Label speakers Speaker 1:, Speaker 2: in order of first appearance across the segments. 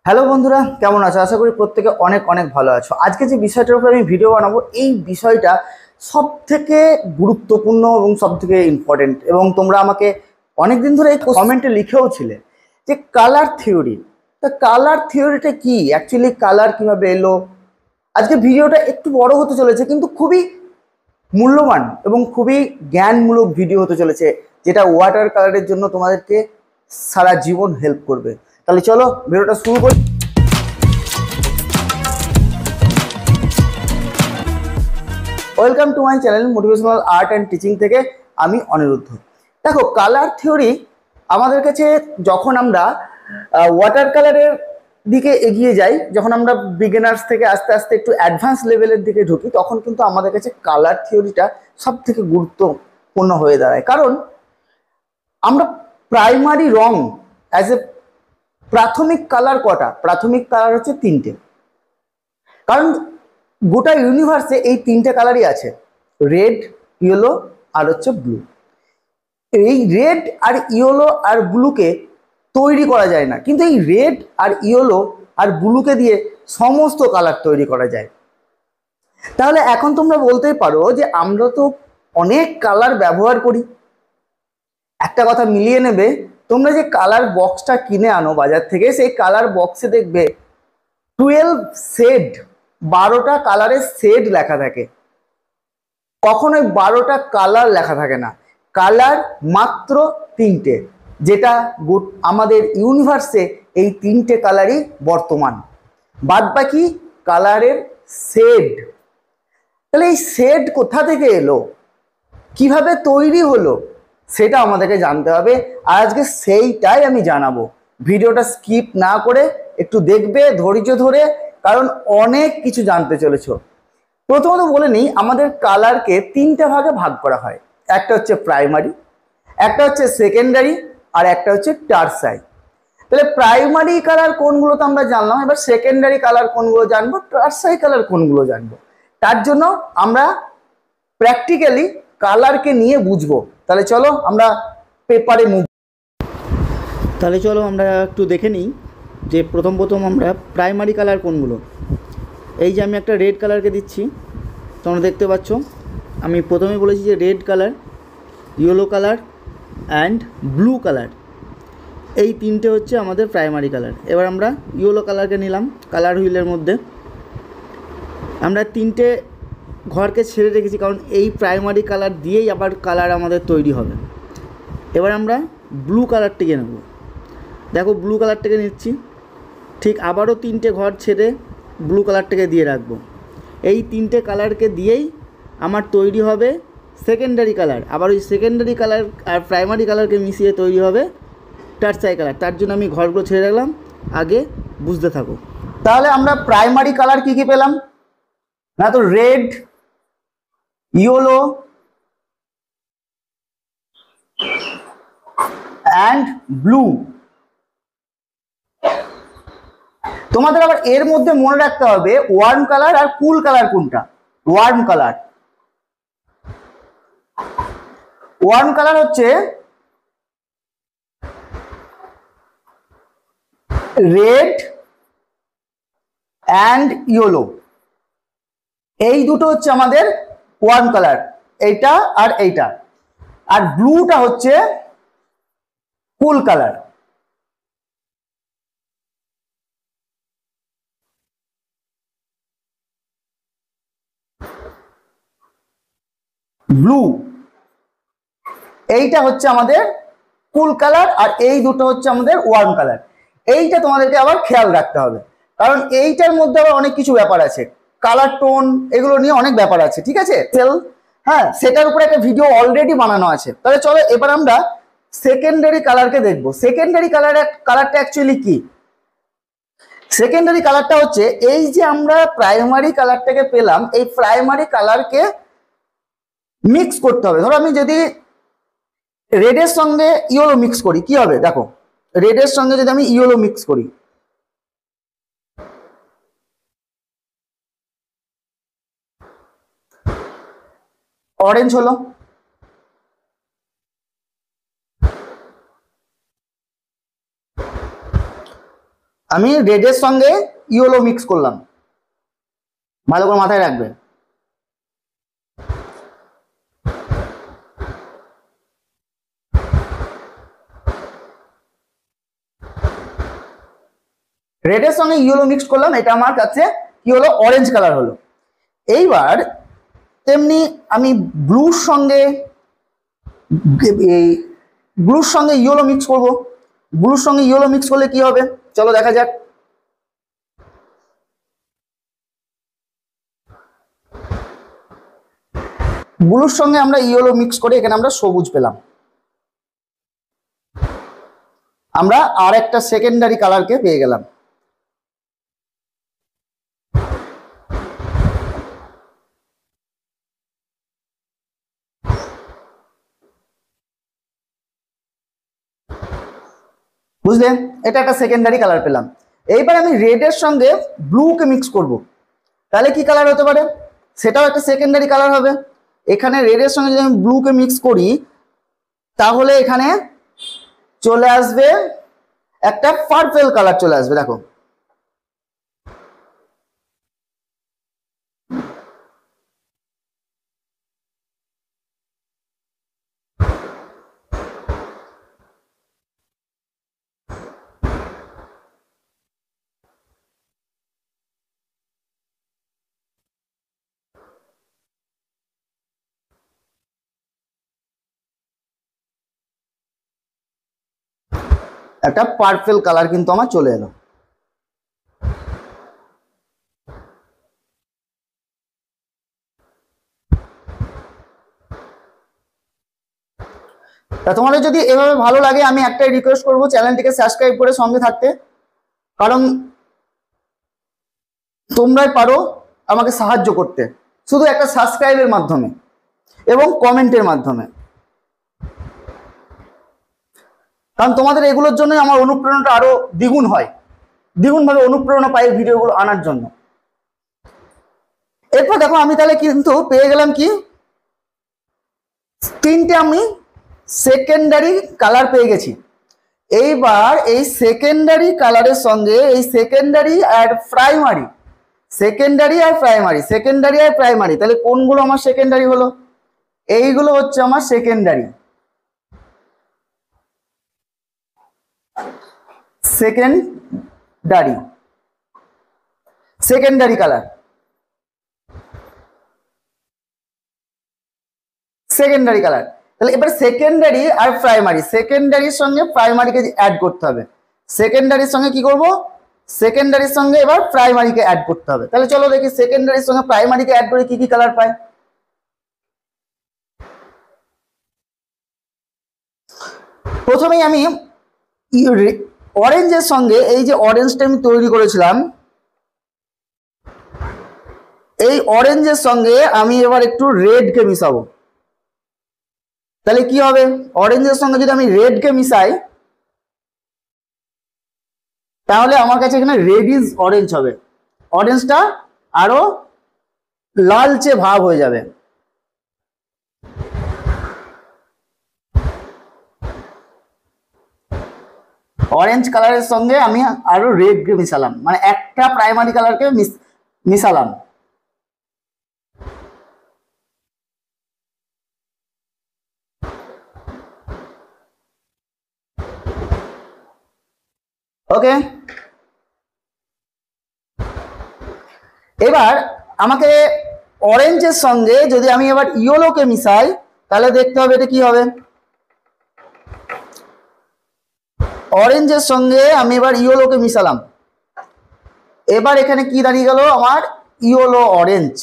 Speaker 1: Hello বন্ধুরা, কেমন আছো? আশা করি প্রত্যেকে অনেক অনেক ভালো আছো। আজকে যে বিষয়টার উপর আমি ভিডিও বানাবো, এই বিষয়টা সব থেকে গুরুত্বপূর্ণ এবং সব থেকে ইম্পর্টেন্ট, এবং তোমরা আমাকে অনেক দিন ধরে এই কমেন্টে লিখেও ছিলে যে কালার থিওরি। তা কালার থিওরিটা কি, অ্যাকচুয়ালি কালার কিভাবে এলো। আজকে ভিডিওটা একটু বড় হতে চলেছে, কিন্তু খুবই মূল্যবান এবং খুবই জ্ঞানমূলক ভিডিও হতে চলেছে, যেটা ওয়াটার কালারের জন্য তোমাদেরকে সারা জীবন হেল্প করবে। তাহলে চলো ভিডিওটা শুরু করি। Welcome to my channel motivational art and teaching থেকে আমি অনিরুদ্ধ। দেখো, কালার থিওরি আমাদের কাছে যখন আমরা ওয়াটার কালারের দিকে এগিয়ে যাই, যখন আমরা বিগিনার্স থেকে আস্তে আস্তে একটু অ্যাডভান্স লেভেলের দিকে ঢুকি, তখন কিন্তু আমাদের কাছে কালার থিওরিটা সব থেকে গুরুত্বপূর্ণ হয়ে দাঁড়ায়। কারণ আমরা প্রাইমারি রং অ্যাজ এ প্রাথমিক কালার কটা? প্রাথমিক কালার হচ্ছে তিনটে। কারণ গোটা ইউনিভার্সে এই তিনটে কালারই আছে, রেড, ইয়েলো আর হচ্ছে ব্লু। এই রেড আর ইয়েলো আর ব্লুকে তৈরি করা যায় না, কিন্তু এই রেড আর ইয়েলো আর ব্লুকে দিয়ে সমস্ত কালার তৈরি করা যায়। তাহলে এখন তোমরা বলতেই পারো যে আমরা তো অনেক কালার ব্যবহার করি। একটা কথা মিলিয়ে নেবে, তোমরা যে কালার বক্সটা কিনে আনো বাজার থেকে, সেই কালার বক্সে দেখবে 12 শেড, 12টা কালারের শেড লেখা থাকে। কখনোই 12টা কালার লেখা থাকে না। কালার মাত্র তিনটে, যেটা আমাদের ইউনিভার্সে এই তিনটে কালারই বর্তমান, বাদ বাকি কালারের শেড। তাহলে এই শেড কোথা থেকে এলো, কিভাবে তৈরি হলো, সেটা আমাদেরকে জানতে হবে। আর আজকে সেইটাই আমি জানাবো। ভিডিওটা স্কিপ না করে একটু দেখবে ধৈর্য ধরে, কারণ অনেক কিছু জানতে চলেছ। প্রথমত বলে নিই, আমাদের কালারকে তিনটা ভাগে ভাগ করা হয়। একটা হচ্ছে প্রাইমারি, একটা হচ্ছে সেকেন্ডারি, আর একটা হচ্ছে টারসারি। তাহলে প্রাইমারি কালার কোনগুলো তো আমরা জানলাম, এবার সেকেন্ডারি কালার কোনগুলো জানবো, টারসারি কালার কোনগুলো জানবো। তার জন্য আমরা প্র্যাকটিক্যালি কালারকে নিয়ে বুঝবো। তাহলে চলো আমরা পেপারে চলো আমরা একটু দেখে নিই যে প্রথম আমরা প্রাইমারি কালার কোনগুলো। এই যে আমি একটা রেড কালারকে দিচ্ছি, তোমরা দেখতে পাচ্ছ। আমি প্রথমে বলেছি যে red colour, yellow colour and blue colour, এই তিনটে হচ্ছে আমাদের প্রাইমারি কালার। এবার আমরা ইয়েলো কালারকে নিলাম কালার হুইলের মধ্যে। আমরা তিনটে ঘরকে ছেড়ে রেখেছি, কারণ এই প্রাইমারি কালার দিয়েই আবার কালার আমাদের তৈরি হবে। এবার আমরা ব্লু কালারটিকে নেব। দেখো, ব্লু কালারটাকে নিচ্ছি, ঠিক আবারও তিনটে ঘর ছেড়ে ব্লু কালারটাকে দিয়ে রাখবো। এই তিনটে কালারকে দিয়েই আমার তৈরি হবে সেকেন্ডারি কালার। আবার ওই সেকেন্ডারি কালার আর প্রাইমারি কালারকে মিশিয়ে তৈরি হবে টারসারি কালার। তার জন্য আমি ঘরগুলো ছেড়ে রাখলাম, আগে বুঝতে থাকো। তাহলে আমরা প্রাইমারি কালার কি কি পেলাম না, তো রেড, ইয়েলো অ্যান্ড ব্লু। তোমাদের আবার এর মধ্যে মনে রাখতে হবে ওয়ার্ম কালার আর কুল কালার কোনটা। ওয়ার্ম কালার হচ্ছে রেড অ্যান্ড ইয়েলো, এই দুটো হচ্ছে আমাদের ওয়ার্ম কালার, এইটা আর এইটা। আর ব্লুটা হচ্ছে কুল কালার। ব্লু এইটা হচ্ছে আমাদের কুল কালার, আর এই দুটো হচ্ছে আমাদের ওয়ার্ম কালার। এইটা তোমাদেরকে আবার খেয়াল রাখতে হবে, কারণ এইটার মধ্যে আবার অনেক কিছু ব্যাপার আছে, কালার টোন, এগুলো নিয়ে অনেক ব্যাপার আছে। ঠিক আছে, হ্যাঁ, সেটার উপরে একটা ভিডিও অলরেডি বানানো আছে। তাহলে চলো এবার আমরা সেকেন্ডারি কালারকে দেখবো। সেকেন্ডারি কালারটা অ্যাকচুয়ালি কি? সেকেন্ডারি কালারটা হচ্ছে এই যে আমরা প্রাইমারি কালারটাকে পেলাম, এই প্রাইমারি কালারকে মিক্স করতে হবে। ধরো আমি যদি রেডের সঙ্গে ইয়েলো মিক্স করি, কি হবে দেখো। রেডের সঙ্গে যদি আমি ইয়েলো মিক্স করি, অরেঞ্জ হলো। আমি রেডের সঙ্গে ইয়েলো মিক্স করলাম, ভালো করে মাথায় রাখবে। রেডের সঙ্গে ইয়েলো মিক্স করলাম, এটা আমার কাছে কি হলো, অরেঞ্জ কালার হলো। এইবার তেমনি আমি ব্লুর সঙ্গে ইয়েলো মিক্স করব। ব্লুর সঙ্গে ইয়েলো মিক্স করলে কি হবে চলো দেখা যাক। ব্লুর সঙ্গে আমরা ইয়েলো মিক্স করে এখানে আমরা সবুজ পেলাম। আমরা আর একটা সেকেন্ডারি কালারকে পেয়ে গেলাম। বুঝলে, এটা একটা সেকেন্ডারি কালার পেলাম। এইবার আমি রেডের সঙ্গে ব্লুকে মিক্স করব, তাহলে কি কালার হতে পারে, সেটাও একটা সেকেন্ডারি কালার হবে। এখানে রেডের সঙ্গে যদি আমি ব্লুকে মিক্স করি তাহলে এখানে চলে আসবে একটা পার্পল কালার চলে আসবে। দেখো একটা পার্পল কালার কিন্তু আমার চলে এলো। তা তোমাদের যদি এভাবে ভালো লাগে আমি একটাই রিকোয়েস্ট করবো, চ্যানেলটিকে সাবস্ক্রাইব করে সঙ্গে থাকতে, কারণ তোমরাই পারো আমাকে সাহায্য করতে শুধু একটা সাবস্ক্রাইবের মাধ্যমে এবং কমেন্টের মাধ্যমে। কারণ তোমাদের এগুলোর জন্যই আমার অনুপ্রেরণাটা আরো দ্বিগুণ হয়, দ্বিগুণভাবে অনুপ্রেরণা পাই ভিডিওগুলো আনার জন্য। এরপর দেখো আমি তাহলে কিন্তু পেয়ে গেলাম কি, তিনটে আমি সেকেন্ডারি কালার পেয়ে গেছি। এইবার এই সেকেন্ডারি কালারের সঙ্গে এই সেকেন্ডারি আর প্রাইমারি, সেকেন্ডারি আর প্রাইমারি, সেকেন্ডারি আর প্রাইমারি, তাহলে কোনগুলো আমার সেকেন্ডারি হলো, এইগুলো হচ্ছে আমার secondary. Secondary secondary colour, secondary colour. তাহলে এবার সেকেন্ডারি আর প্রাইমারি, সেকেন্ডারির সঙ্গে প্রাইমারিকে অ্যাড করতে হবে। সেকেন্ডারির সঙ্গে কি করব, সেকেন্ডারির সঙ্গে এবার প্রাইমারিকে অ্যাড করতে হবে। তাহলে চলো দেখি সেকেন্ডারির সঙ্গে প্রাইমারিকে অ্যাড করে কি কি কালার পাই। প্রথমেই আমি অরেঞ্জের সঙ্গে এই যে অরেঞ্জটা আমি তৈরি করেছিলাম, এই অরেঞ্জের সঙ্গে আমি এবার একটু রেডকে মিশাবো। তাহলে কি হবে, অরেঞ্জের সঙ্গে যদি আমি রেডকে মিশাই তাহলে আমার কাছে এখানে রেডিশ অরেঞ্জ হবে, অরেঞ্জটা আরো লালচে ভাব হয়ে যাবে। অরেঞ্জ কালারের সঙ্গে আমি আরো রেডকে মিশালাম, মানে একটা প্রাইমারি কালারকে মিশালাম। ওকে, এবার আমাকে অরেঞ্জের সঙ্গে যদি আমি এবার ইয়েলোকে মিশাই তাহলে দেখতে হবে এটা কি হবে। অরেঞ্জের সঙ্গে আমি এবার ইয়েলোকে মিশালাম, এবার এখানে কি দাঁড়িয়ে গেল আমার ইয়েলো অরেঞ্জ।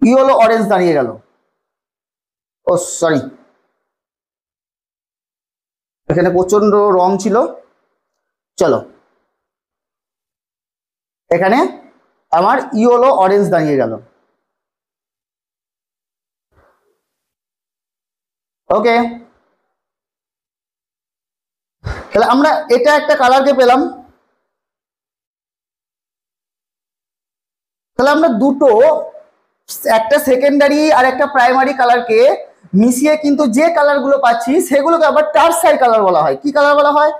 Speaker 1: ইয়েলো অরেঞ্জ দাঁড়িয়ে গেল। ও সরি, এখানে প্রচন্ড রং ছিল। চলো এখানে আমার ইয়েলো অরেঞ্জ দাঁড়িয়ে গেল। ওকে, তাহলে আমরা এটা একটা কালারকে পেলাম। তাহলে আমরা দুটো, একটা সেকেন্ডারি আর একটা প্রাইমারি কালারকে মিশিয়ে কিন্তু যে কালারগুলো পাচ্ছি সেগুলোকে আবার টারসাই কালার বলা হয়। কি কালার বলা হয়?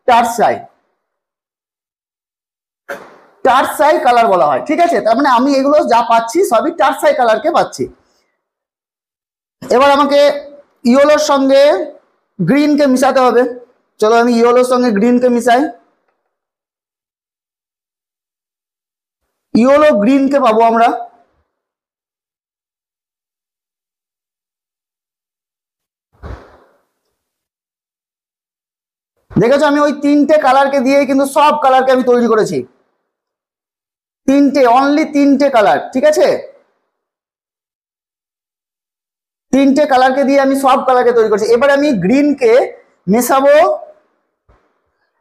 Speaker 1: টারসাই, টারসাই কালার বলা হয়। ঠিক আছে, তার মানে আমি এগুলো যা পাচ্ছি সবই টারসাই কালারকে পাচ্ছি। এবার আমাকে ইয়েলোর সঙ্গে গ্রিনকে মিশাতে হবে। চলো আমি ইয়েলোর সঙ্গে গ্রিনকে মিশাই। ইয়েলো গ্রিনকে পাবো আমরা। দেখেছো আমি ওই তিনটে কালারকে দিয়ে কিন্তু সব কালারকে আমি তৈরি করেছি। তিনটে, অনলি তিনটে কালার। ঠিক আছে, তিনটে কালারকে দিয়ে আমি সব কালারকে তৈরি করেছি। এবার আমি গ্রিনকে মেশাবো,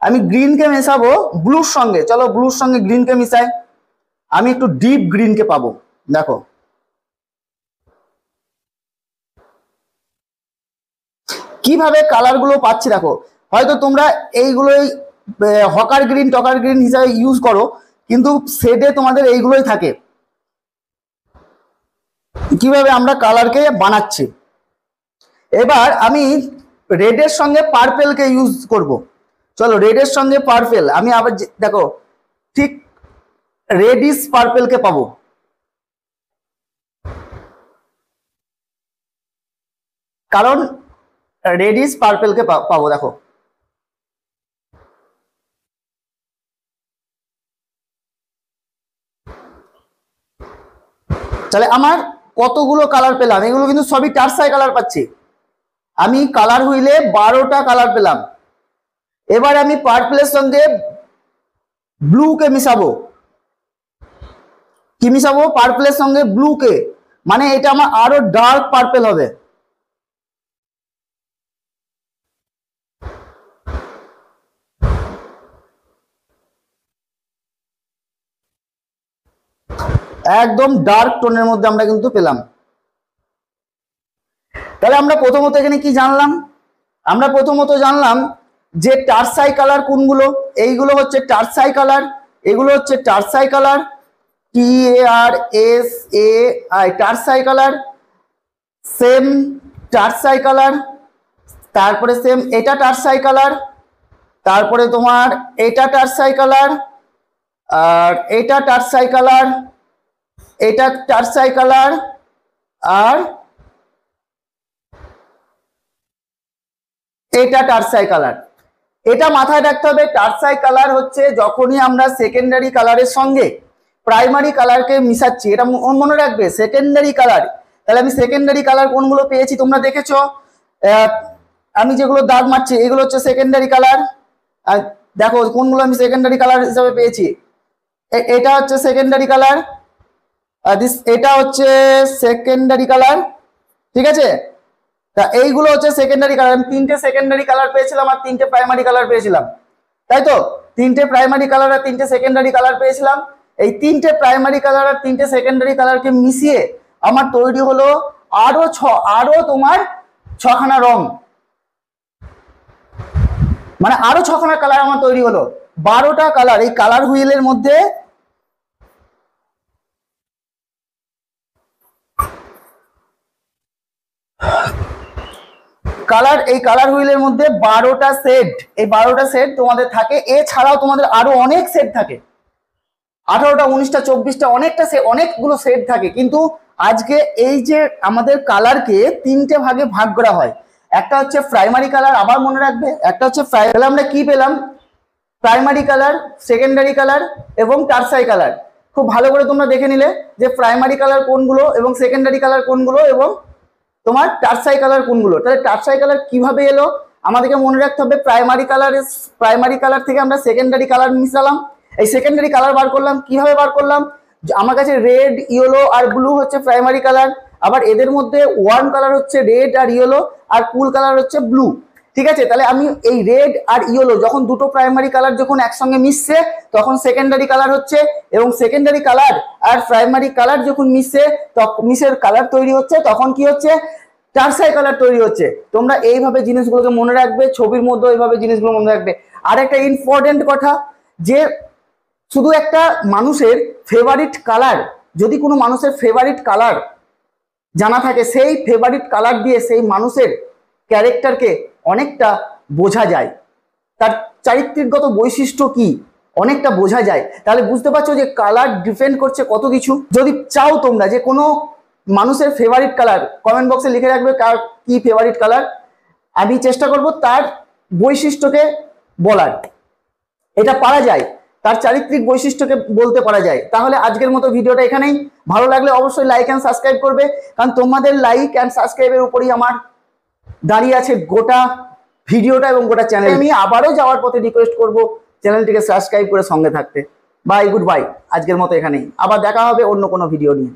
Speaker 1: আমি গ্রিনকে মেশাবো ব্লুর সঙ্গে। চলো ব্লুর সঙ্গে গ্রিনকে মিশাই। আমি একটু ডিপ গ্রিনকে পাবো। দেখো কিভাবে কালারগুলো পাচ্ছি। দেখো হয়তো তোমরা এইগুলোই হকার গ্রিন টকার গ্রিন হিসাবে ইউজ করো, কিন্তু শেডে তোমাদের এইগুলোই থাকে। কিভাবে আমরা কালারকে বানাচ্ছি। এবার আমি রেডের সঙ্গে পার্পেলকে ইউজ করব। চলো রেডের সঙ্গে পার্পেল, আমি আবার দেখো ঠিক রেডিশ পার্পেলকে পাবো। কারণ রেডিশ পার্পেলকে পাবো। দেখো তাহলে আমার কতগুলো কালার পেলাম, এগুলো কিন্তু সবই টারসাই কালার পাচ্ছি। আমি কালার হুইলে 12টা কালার পেলাম। এবার আমি পার্পলের সঙ্গে ব্লুকে মিশাবো। কি মিশাবো? পার্পলের সঙ্গে ব্লুকে, মানে এটা আমার আরো ডার্ক পার্পেল হবে। একদম ডার্ক টোনের মধ্যে আমরা কিন্তু পেলাম। তাহলে আমরা প্রথমত এখানে কি জানলাম? আমরা প্রথমত জানলাম যে টারসাই কালার কোনগুলো। এইগুলো হচ্ছে টারসাই কালার, এগুলো হচ্ছে টারসাই কালার, TARSAI, টারসাই কালার। সেম টারসাই কালার, তারপরে সেম এটা টারসাই কালার, তারপরে তোমার এটা টারসাই কালার, আর এটা টারসাই কালার, এটা টারসাই কালার, আর এটা টারসাই কালার। এটা মাথায় রাখতে হবে, টারসাই কালার হচ্ছে যখনই আমরা সেকেন্ডারি কালারের সঙ্গে প্রাইমারি কালারকে মিশাচ্ছি। এটা মনে রাখবে, সেকেন্ডারি কালার। তাহলে আমি সেকেন্ডারি কালার কোনগুলো পেয়েছি তোমরা দেখেছো, আমি যেগুলো দাগ মারছি এগুলো হচ্ছে সেকেন্ডারি কালার। আর দেখো কোনগুলো আমি সেকেন্ডারি কালার হিসাবে পেয়েছি। এটা হচ্ছে সেকেন্ডারি কালার, এটা হচ্ছে সেকেন্ডারি কালার। ঠিক আছে, তা এইগুলো হচ্ছে সেকেন্ডারি কালার। আমি তিনটে সেকেন্ডারি কালার পেয়েছিলাম আর তিনটে প্রাইমারি কালার পেয়েছিলাম, তাই তো? তিনটে প্রাইমারি কালার আর তিনটে সেকেন্ডারি কালার পেয়েছিলাম। এই তিনটে প্রাইমারি কালার আর তিনটে সেকেন্ডারি কালারকে মিশিয়ে আমার তৈরি হলো আরো তোমার ছখানা রং, মানে আরো ছখানা কালার আমার তৈরি হলো। 12টা কালার এই কালার হুইলের মধ্যে। এই কালার হুইলের মধ্যে 12টা সেট, এই 12টা সেট তোমাদের থাকে। এছাড়াও তোমাদের আরো অনেক সেট থাকে, 18টা 19টা 24টা অনেকগুলো সেট থাকে। কিন্তু আজকে এই যে আমাদের কালারকে তিনটে ভাগে ভাগ করা হয়, একটা হচ্ছে প্রাইমারি কালার, আবার মনে রাখবে, একটা হচ্ছে আমরা কি পেলাম? প্রাইমারি কালার, সেকেন্ডারি কালার এবং টারসাই কালার। খুব ভালো করে তোমরা দেখে নিলে যে প্রাইমারি কালার কোনগুলো এবং সেকেন্ডারি কালার কোনগুলো এবং তোমার টারসাই কালার কোনগুলো। তাহলে টারসাই কালার কিভাবে এলো আমাদেরকে মনে রাখতে হবে। প্রাইমারি কালার থেকে আমরা সেকেন্ডারি কালার মিশালাম, এই সেকেন্ডারি কালার বার করলাম। কিভাবে বার করলাম? আমার কাছে রেড, ইয়েলো আর ব্লু হচ্ছে প্রাইমারি কালার, আবার এদের মধ্যে ওয়ার্ম কালার হচ্ছে রেড আর ইয়েলো, আর কুল কালার হচ্ছে ব্লু। ঠিক আছে, তাহলে আমি এই রেড আর ইয়েলো যখন দুটো প্রাইমারি কালার যখন একসঙ্গে মিশছে তখন সেকেন্ডারি কালার হচ্ছে, এবং সেকেন্ডারি কালার আর প্রাইমারি কালার যখন মিশের কালার তৈরি হচ্ছে তখন কি হচ্ছে? টারসাই কালার তৈরি হচ্ছে। তোমরা এইভাবে জিনিসগুলোকে মনে রাখবে, ছবির মধ্যে এইভাবে জিনিসগুলো মনে রাখবে। আর একটা ইম্পর্টেন্ট কথা, যে শুধু একটা মানুষের ফেভারিট কালার, যদি কোনো মানুষের ফেভারিট কালার জানা থাকে, সেই ফেভারিট কালার দিয়ে সেই মানুষের ক্যারেক্টারকে অনেকটা বোঝা যায়, তার চারিত্রিকগত বৈশিষ্ট্য কি অনেকটা বোঝা যায়। তাহলে বুঝতে পারছো যে কালার ডিপেন্ড করছে কত কিছু। যদি চাও তোমরা যে কোনো মানুষের ফেভারিট কালার, কমেন্ট বক্সে লিখে রাখবে কার কি ফেভারিট কালার, আমি চেষ্টা করব তার বৈশিষ্ট্যকে বলার। এটা পারা যায়, তার চারিত্রিক বৈশিষ্ট্যকে বলতে পারা যায়। তাহলে আজকের মতো ভিডিওটা এখানেই। ভালো লাগলে অবশ্যই লাইক অ্যান্ড সাবস্ক্রাইব করবে, কারণ তোমাদের লাইক অ্যান্ড সাবস্ক্রাইবের উপরই আমার দাঁড়িয়ে আছে গোটা ভিডিওটা এবং গোটা চ্যানেল। আমি আবারও যাওয়ার পথে রিকোয়েস্ট করব চ্যানেলটিকে সাবস্ক্রাইব করে সঙ্গে থাকতে। বাই, গুড বাই, আজকের মতো এখানেই। আবার দেখা হবে অন্য কোনো ভিডিও নিয়ে।